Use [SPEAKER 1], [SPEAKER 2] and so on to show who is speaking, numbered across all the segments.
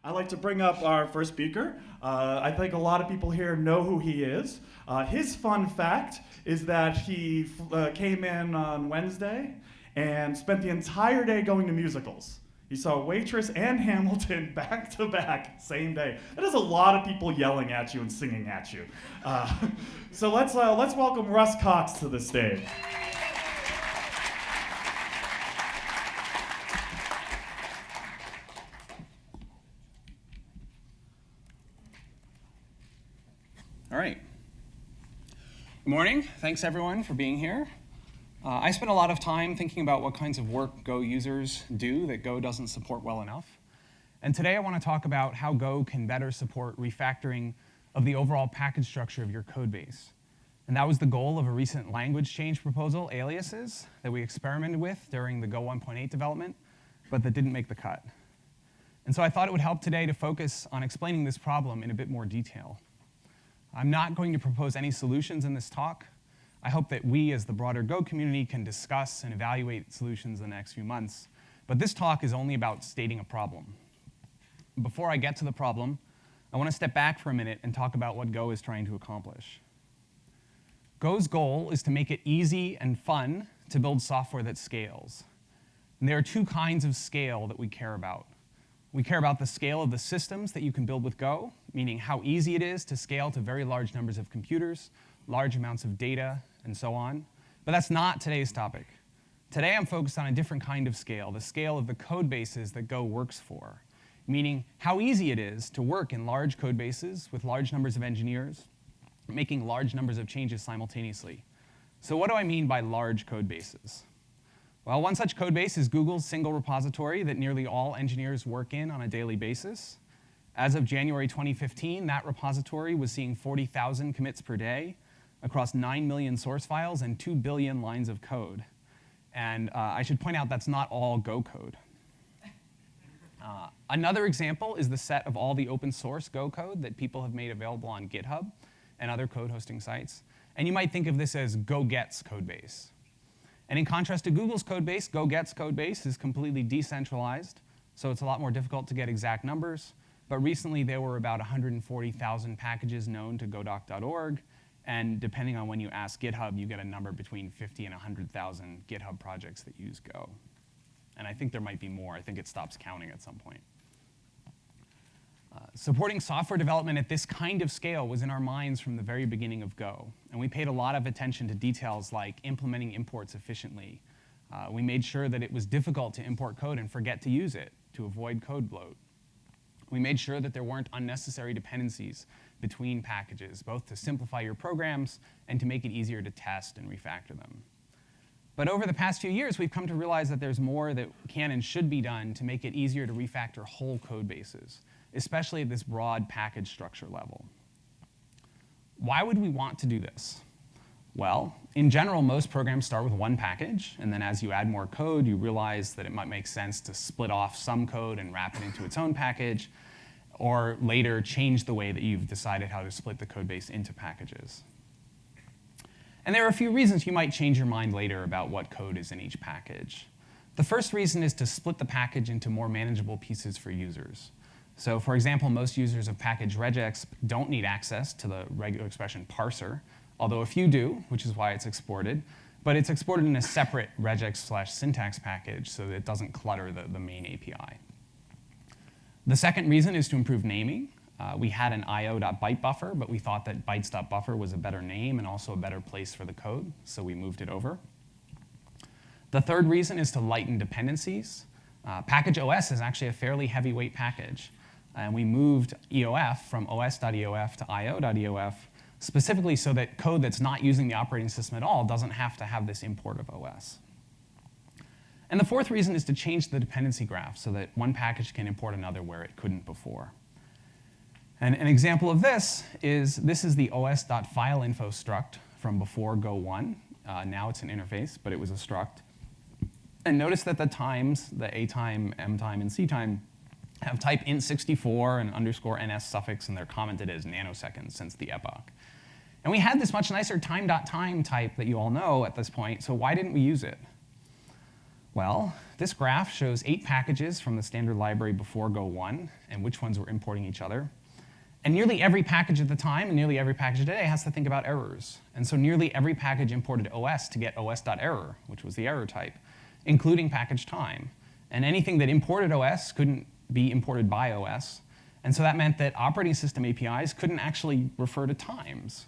[SPEAKER 1] I'd like to bring up our first speaker. I think a lot of people here know who he is. His fun fact is that he came in on Wednesday and spent the entire day going to musicals. He saw Waitress and Hamilton back to back, same day. That is a lot of people yelling at you and singing at you. So let's welcome Russ Cox to the stage.
[SPEAKER 2] All right. Good morning. Thanks, everyone, for being here. I spent a lot of time thinking about what kinds of work Go users do that Go doesn't support well enough. And today I want to talk about how Go can better support refactoring of the overall package structure of your code base. And that was the goal of a recent language change proposal, aliases, that we experimented with during the Go 1.8 development, but that didn't make the cut. And so I thought it would help today to focus on explaining this problem in a bit more detail. I'm not going to propose any solutions in this talk. I hope that we, as the broader Go community, can discuss and evaluate solutions in the next few months. But this talk is only about stating a problem. Before I get to the problem, I want to step back for a minute and talk about what Go is trying to accomplish. Go's goal is to make it easy and fun to build software that scales. And there are two kinds of scale that we care about. We care about the scale of the systems that you can build with Go, meaning how easy it is to scale to very large numbers of computers, large amounts of data, and so on. But that's not today's topic. Today I'm focused on a different kind of scale, the scale of the code bases that Go works for, meaning how easy it is to work in large code bases with large numbers of engineers, making large numbers of changes simultaneously. So what do I mean by large code bases? Well, one such code base is Google's single repository that nearly all engineers work in on a daily basis. As of January 2015, that repository was seeing 40,000 commits per day across 9 million source files and 2 billion lines of code. And I should point out that's not all Go code. Another example is the set of all the open source Go code that people have made available on GitHub and other code hosting sites. And you might think of this as GoGet's code base. And in contrast to Google's code base, GoGet's code base is completely decentralized, so it's a lot more difficult to get exact numbers. But recently, there were about 140,000 packages known to godoc.org, and depending on when you ask GitHub, you get a number between 50 and 100,000 GitHub projects that use Go. And I think there might be more. I think it stops counting at some point. Supporting software development at this kind of scale was in our minds from the very beginning of Go. And we paid a lot of attention to details like implementing imports efficiently. We made sure that it was difficult to import code and forget to use it to avoid code bloat. We made sure that there weren't unnecessary dependencies between packages, both to simplify your programs and to make it easier to test and refactor them. But over the past few years, we've come to realize that there's more that can and should be done to make it easier to refactor whole code bases, especially at this broad package structure level. Why would we want to do this? Well, in general, most programs start with one package, and then as you add more code, you realize that it might make sense to split off some code and wrap it into its own package, or later change the way that you've decided how to split the code base into packages. And there are a few reasons you might change your mind later about what code is in each package. The first reason is to split the package into more manageable pieces for users. So for example, most users of package regex don't need access to the regular expression parser, although a few do, which is why it's exported. But it's exported in a separate regex/syntax package so that it doesn't clutter the main API. The second reason is to improve naming. We had an io.byte buffer, but we thought that bytes.buffer was a better name and also a better place for the code, so we moved it over. The third reason is to lighten dependencies. Package OS is actually a fairly heavyweight package. And we moved EOF from os.eof to io.eof specifically so that code that's not using the operating system at all doesn't have to have this import of OS. And the fourth reason is to change the dependency graph so that one package can import another where it couldn't before. And an example of this is the os.fileinfo struct from before Go 1. Now it's an interface, but it was a struct. And notice that the times, the a time, m time, and c time, have type int64 and _ns suffix, and they're commented as nanoseconds since the epoch. And we had this much nicer time.time type that you all know at this point, so why didn't we use it? Well, this graph shows 8 packages from the standard library before Go 1 and which ones were importing each other. And nearly every package at the time and nearly every package today has to think about errors. And so nearly every package imported OS to get os.error, which was the error type, including package time. And anything that imported OS couldn't be imported by OS. And so that meant that operating system APIs couldn't actually refer to times.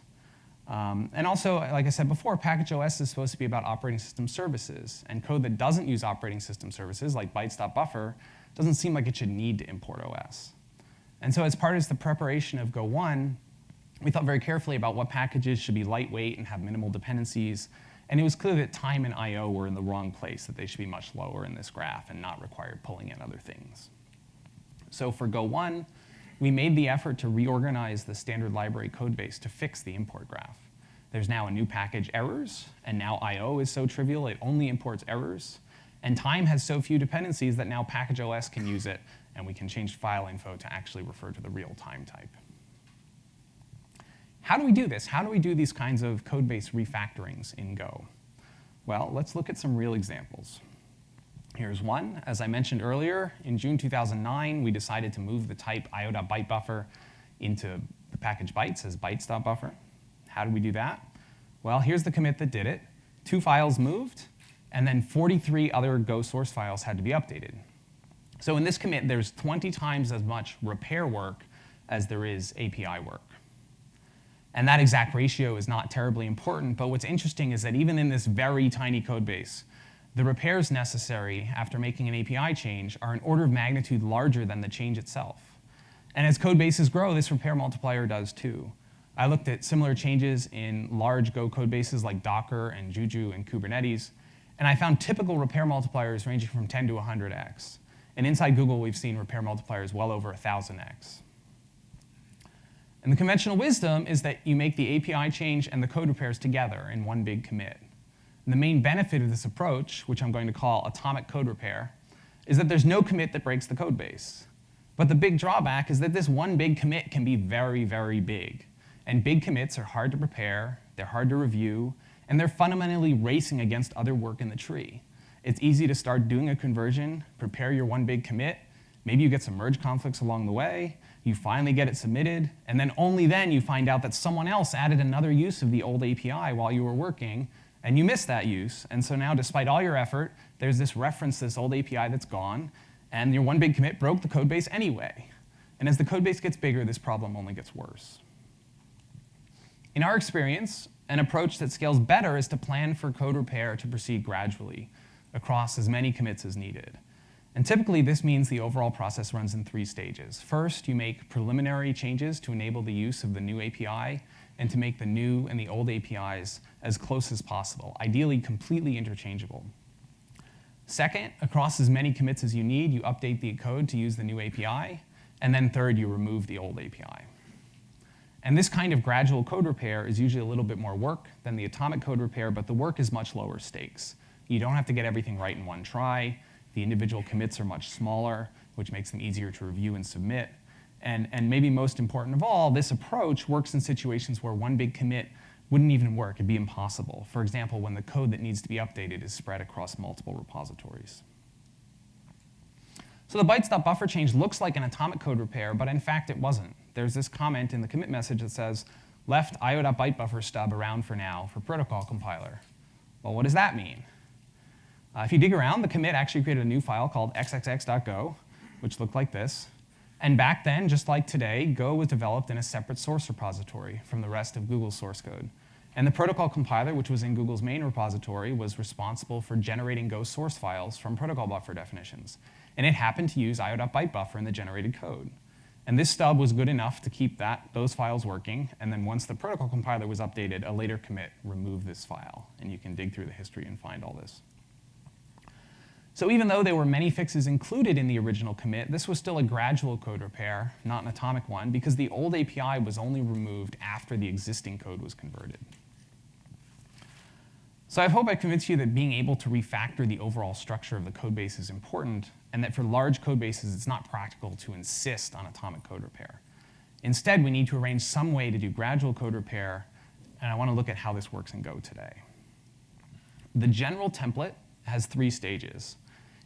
[SPEAKER 2] And also, like I said before, package OS is supposed to be about operating system services. And code that doesn't use operating system services, like bytes.buffer, doesn't seem like it should need to import OS. And so as part of the preparation of Go 1, we thought very carefully about what packages should be lightweight and have minimal dependencies. And it was clear that time and I/O were in the wrong place, that they should be much lower in this graph and not require pulling in other things. So for Go 1, we made the effort to reorganize the standard library code base to fix the import graph. There's now a new package, errors, and now I/O is so trivial it only imports errors. And time has so few dependencies that now package OS can use it, and we can change file info to actually refer to the real time type. How do we do this? How do we do these kinds of code-based refactorings in Go? Well, let's look at some real examples. Here's one. As I mentioned earlier, in June 2009, we decided to move the type io.bytebuffer into the package bytes as bytes.buffer. How did we do that? Well, here's the commit that did it. 2 files moved, and then 43 other Go source files had to be updated. So in this commit, there's 20 times as much repair work as there is API work. And that exact ratio is not terribly important, but what's interesting is that even in this very tiny code base, the repairs necessary after making an API change are an order of magnitude larger than the change itself. And as code bases grow, this repair multiplier does too. I looked at similar changes in large Go code bases like Docker and Juju and Kubernetes, and I found typical repair multipliers ranging from 10 to 100x. And inside Google, we've seen repair multipliers well over 1,000x. And the conventional wisdom is that you make the API change and the code repairs together in one big commit. And the main benefit of this approach, which I'm going to call atomic code repair, is that there's no commit that breaks the code base. But the big drawback is that this one big commit can be very, very big. And big commits are hard to prepare, they're hard to review, and they're fundamentally racing against other work in the tree. It's easy to start doing a conversion, prepare your one big commit, maybe you get some merge conflicts along the way, you finally get it submitted, and then only then you find out that someone else added another use of the old API while you were working, and you missed that use. And so now, despite all your effort, there's this reference to this old API that's gone, and your one big commit broke the code base anyway. And as the code base gets bigger, this problem only gets worse. In our experience, an approach that scales better is to plan for code repair to proceed gradually across as many commits as needed. And typically, this means the overall process runs in 3 stages. First, you make preliminary changes to enable the use of the new API and to make the new and the old APIs as close as possible, ideally completely interchangeable. Second, across as many commits as you need, you update the code to use the new API. And then third, you remove the old API. And this kind of gradual code repair is usually a little bit more work than the atomic code repair, but the work is much lower stakes. You don't have to get everything right in one try. The individual commits are much smaller, which makes them easier to review and submit. And maybe most important of all, this approach works in situations where one big commit wouldn't even work. It'd be impossible. For example, when the code that needs to be updated is spread across multiple repositories. So the bytes.buffer change looks like an atomic code repair, but in fact, it wasn't. There's this comment in the commit message that says, left io.bytebuffer stub around for now for protocol compiler. Well, what does that mean? If you dig around, the commit actually created a new file called xxx.go, which looked like this. And back then, just like today, Go was developed in a separate source repository from the rest of Google's source code. And the protocol compiler, which was in Google's main repository, was responsible for generating Go source files from protocol buffer definitions. And it happened to use io.bytebuffer in the generated code. And this stub was good enough to keep those files working. And then once the protocol compiler was updated, a later commit removed this file. And you can dig through the history and find all this. So even though there were many fixes included in the original commit, this was still a gradual code repair, not an atomic one, because the old API was only removed after the existing code was converted. So I hope I convinced you that being able to refactor the overall structure of the code base is important, and that for large code bases, it's not practical to insist on atomic code repair. Instead, we need to arrange some way to do gradual code repair, and I want to look at how this works in Go today. The general template has 3 stages.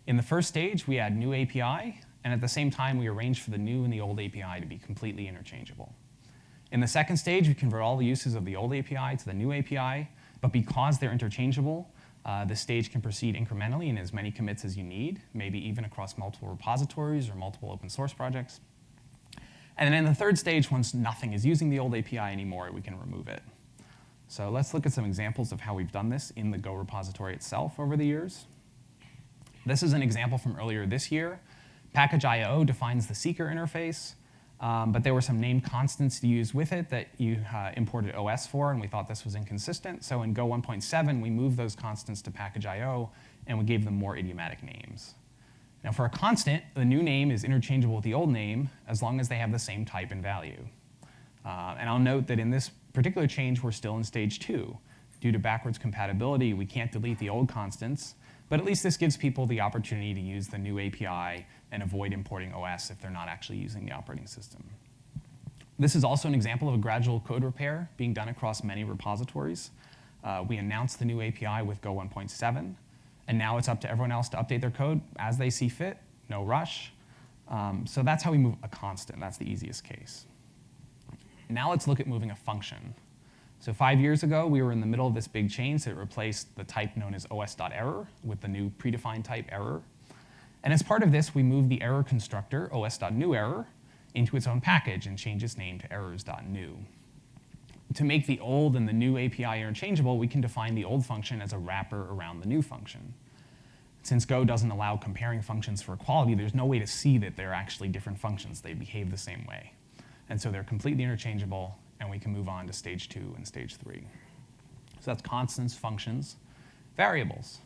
[SPEAKER 2] In the first stage, we add new API, and at the same time, we arrange for the new and the old API to be completely interchangeable. In the second stage, we convert all the uses of the old API to the new API, but because they're interchangeable, the stage can proceed incrementally in as many commits as you need, maybe even across multiple repositories or multiple open source projects. And then in the third stage, once nothing is using the old API anymore, we can remove it. So let's look at some examples of how we've done this in the Go repository itself over the years. This is an example from earlier this year. Package.io defines the seeker interface, but there were some named constants to use with it that you imported OS for, and we thought this was inconsistent. So in Go 1.7, we moved those constants to Package.io, and we gave them more idiomatic names. Now for a constant, the new name is interchangeable with the old name as long as they have the same type and value. And I'll note that in this particular change, we're still in stage 2. Due to backwards compatibility, we can't delete the old constants, but at least this gives people the opportunity to use the new API and avoid importing OS if they're not actually using the operating system. This is also an example of a gradual code repair being done across many repositories. We announced the new API with Go 1.7, and now it's up to everyone else to update their code as they see fit, no rush. So that's how we move a constant. That's the easiest case. Now let's look at moving a function. So 5 years ago, we were in the middle of this big change that replaced the type known as os.error with the new predefined type error. And as part of this, we moved the error constructor, os.newError, into its own package and changed its name to errors.new. To make the old and the new API interchangeable, we can define the old function as a wrapper around the new function. Since Go doesn't allow comparing functions for equality, there's no way to see that they're actually different functions. They behave the same way. And so they're completely interchangeable, and we can move on to stage 2 and stage 3. So that's constants, functions, variables.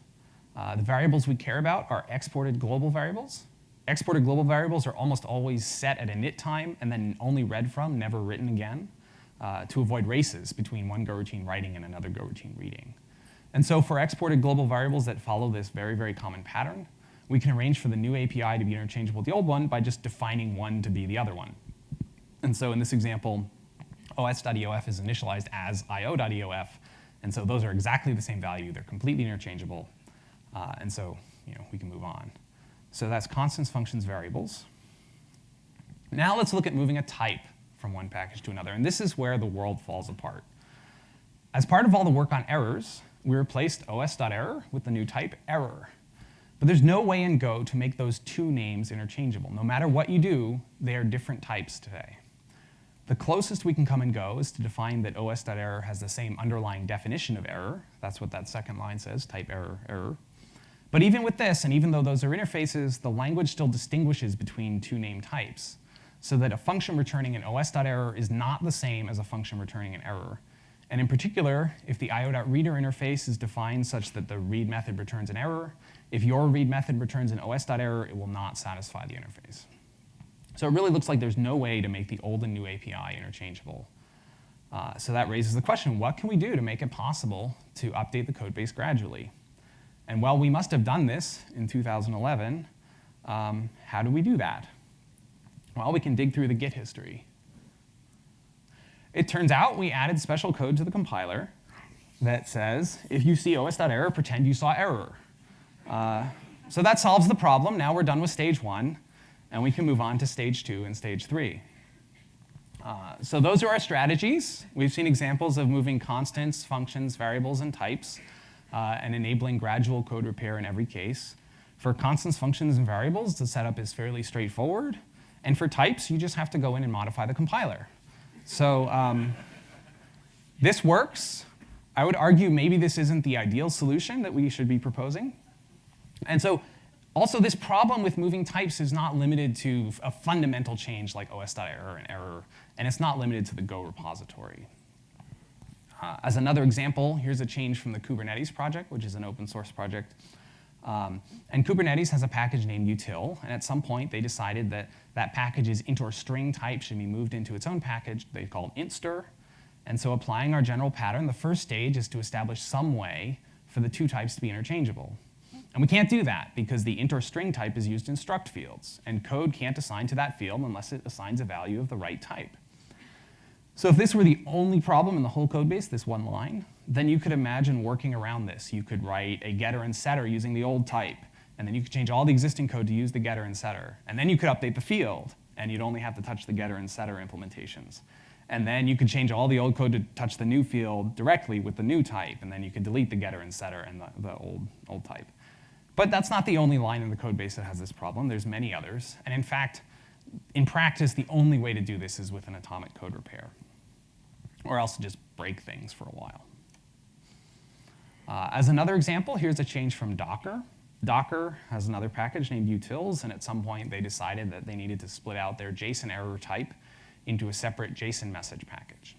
[SPEAKER 2] The variables we care about are exported global variables. Exported global variables are almost always set at init time and then only read from, never written again, to avoid races between one Go routine writing and another Go routine reading. And so for exported global variables that follow this very, very common pattern, we can arrange for the new API to be interchangeable with the old one by just defining one to be the other one. And so in this example, os.eof is initialized as io.eof, and so those are exactly the same value. They're completely interchangeable, and so we can move on. So that's constants, functions, variables. Now let's look at moving a type from one package to another, and this is where the world falls apart. As part of all the work on errors, we replaced os.error with the new type error. But there's no way in Go to make those two names interchangeable. No matter what you do, they are different types today. The closest we can come in Go is to define that os.error has the same underlying definition of error. That's what that second line says, type error, error. But even with this, and even though those are interfaces, the language still distinguishes between two name types, so that a function returning an os.error is not the same as a function returning an error. And in particular, if the io.reader interface is defined such that the read method returns an error, if your read method returns an os.error, it will not satisfy the interface. So it really looks like there's no way to make the old and new API interchangeable. So that raises the question, what can we do to make it possible to update the code base gradually? And while we must have done this in 2011, how do we do that? Well, we can dig through the Git history. It turns out we added special code to the compiler that says, if you see os.error, pretend you saw error. So that solves the problem. Now we're done with stage 1, and we can move on to stage 2 and stage 3. So those are our strategies. We've seen examples of moving constants, functions, variables, and types, and enabling gradual code repair in every case. For constants, functions, and variables, the setup is fairly straightforward. And for types, you just have to go in and modify the compiler. So this works. I would argue maybe this isn't the ideal solution that we should be proposing. And so also this problem with moving types is not limited to a fundamental change like os.error and error, and it's not limited to the Go repository. As another example, here's a change from the Kubernetes project, which is an open source project. And Kubernetes has a package named util, and at some point they decided that that package's int or string type should be moved into its own package they called intstr. And so applying our general pattern, the first stage is to establish some way for the two types to be interchangeable. And we can't do that because the int or string type is used in struct fields, and code can't assign to that field unless it assigns a value of the right type. So if this were the only problem in the whole code base, this one line, then you could imagine working around this. You could write a getter and setter using the old type, and then you could change all the existing code to use the getter and setter. And then you could update the field, and you'd only have to touch the getter and setter implementations. And then you could change all the old code to touch the new field directly with the new type, and then you could delete the getter and setter and the old type. But that's not the only line in the code base that has this problem. There's many others. And in fact, in practice, the only way to do this is with an atomic code repair, or else to just break things for a while. As another example, here's a change from Docker. Docker has another package named utils, and at some point they decided that they needed to split out their JSON error type into a separate JSON message package.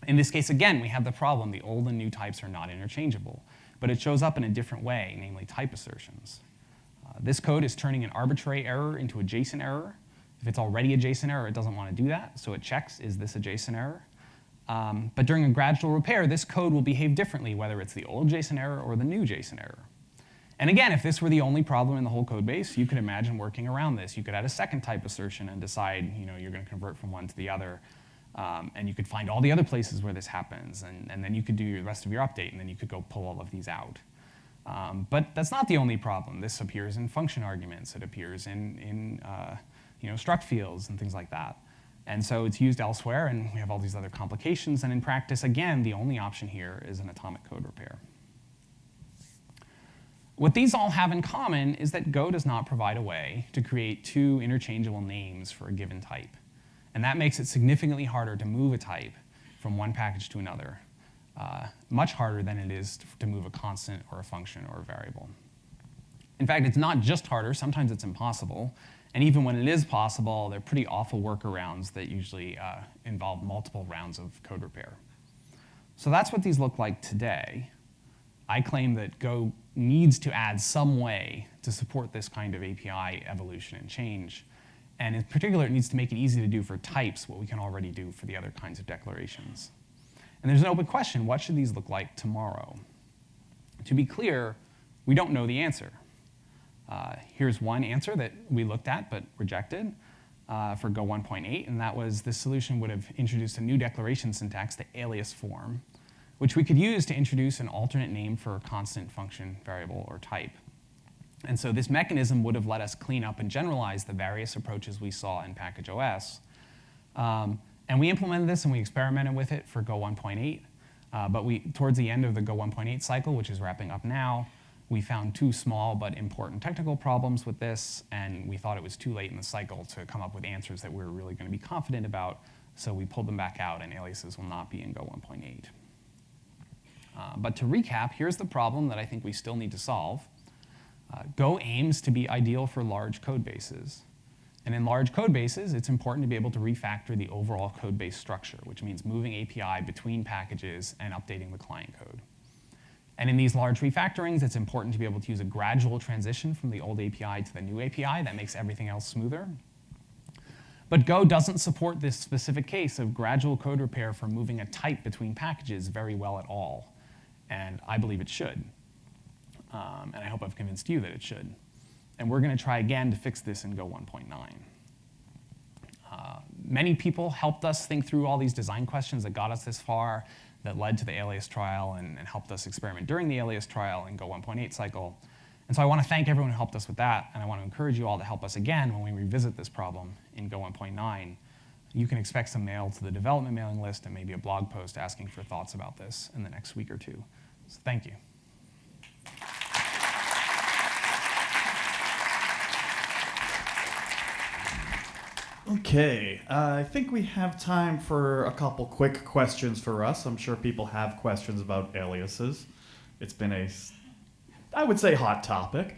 [SPEAKER 2] In this case, again, we have the problem. The old and new types are not interchangeable, but it shows up in a different way, namely type assertions. This code is turning an arbitrary error into a JSON error. If it's already a JSON error, it doesn't want to do that, so it checks, is this a JSON error? But during a gradual repair, this code will behave differently, whether it's the old JSON error or the new JSON error. And again, if this were the only problem in the whole code base, you could imagine working around this. You could add a second type assertion and decide you're going to convert from one to the other. And you could find all the other places where this happens. And then you could do the rest of your update, and then you could go pull all of these out. But that's not the only problem. This appears in function arguments. It appears in struct fields and things like that. And so it's used elsewhere, and we have all these other complications. And in practice, again, the only option here is an atomic code repair. What these all have in common is that Go does not provide a way to create two interchangeable names for a given type. And that makes it significantly harder to move a type from one package to another, much harder than it is to move a constant or a function or a variable. In fact, it's not just harder. Sometimes it's impossible. And even when it is possible, they're pretty awful workarounds that usually involve multiple rounds of code repair. So that's what these look like today. I claim that Go needs to add some way to support this kind of API evolution and change. And in particular, it needs to make it easy to do for types what we can already do for the other kinds of declarations. And there's an open question, what should these look like tomorrow? To be clear, we don't know the answer. Here's one answer that we looked at but rejected for Go 1.8, and that was this solution would have introduced a new declaration syntax, the alias form, which we could use to introduce an alternate name for a constant, function, variable, or type. And so this mechanism would have let us clean up and generalize the various approaches we saw in Package OS. And we implemented this and we experimented with it for Go 1.8. But towards the end of the Go 1.8 cycle, which is wrapping up now, we found two small but important technical problems with this, and we thought it was too late in the cycle to come up with answers that we were really going to be confident about, so we pulled them back out, and aliases will not be in Go 1.8. But to recap, here's the problem that I think we still need to solve. Go aims to be ideal for large code bases. And in large code bases, it's important to be able to refactor the overall code base structure, which means moving API between packages and updating the client code. And in these large refactorings, it's important to be able to use a gradual transition from the old API to the new API. That makes everything else smoother. But Go doesn't support this specific case of gradual code repair for moving a type between packages very well at all. And I believe it should. And I hope I've convinced you that it should. And we're going to try again to fix this in Go 1.9. Many people helped us think through all these design questions that got us this far, that led to the alias trial and helped us experiment during the alias trial and Go 1.8 cycle. And so I want to thank everyone who helped us with that, and I want to encourage you all to help us again when we revisit this problem in Go 1.9. You can expect some mail to the development mailing list and maybe a blog post asking for thoughts about this in the next week or two. So thank you.
[SPEAKER 1] Okay, I think we have time for a couple quick questions for us. I'm sure people have questions about aliases. It's been I would say, hot topic.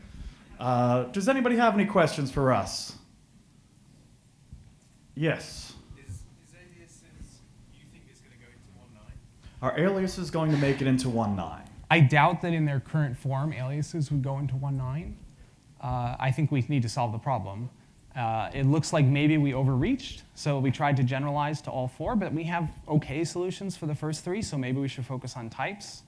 [SPEAKER 1] Does anybody have any questions for us? Yes.
[SPEAKER 3] Is aliases, you think, is going to go into 1.9?
[SPEAKER 1] Are aliases going to make it into 1.9?
[SPEAKER 2] I doubt that in their current form, aliases would go into 1.9. I think we need to solve the problem. It looks like maybe we overreached, so we tried to generalize to all four, but we have OK solutions for the first three, so maybe we should focus on types.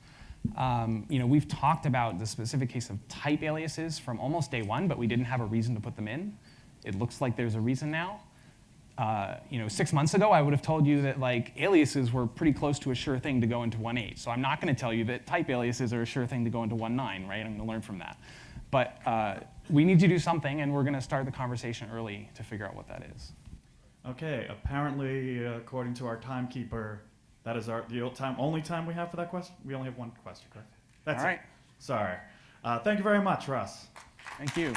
[SPEAKER 2] We've talked about the specific case of type aliases from almost day one, but we didn't have a reason to put them in. It looks like there's a reason now. 6 months ago, I would have told you that like aliases were pretty close to a sure thing to go into 1.8. So I'm not going to tell you that type aliases are a sure thing to go into 1.9, right? I'm going to learn from that. But we need to do something, and we're going to start the conversation early to figure out what that is.
[SPEAKER 1] Okay, apparently, according to our timekeeper, that is the only time we have for that question? We only have one question, correct? That's
[SPEAKER 2] All right.
[SPEAKER 1] it. Sorry. Thank you very much, Russ.
[SPEAKER 2] Thank you.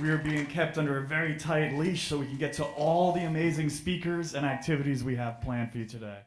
[SPEAKER 1] We are being kept under a very tight leash so we can get to all the amazing speakers and activities we have planned for you today.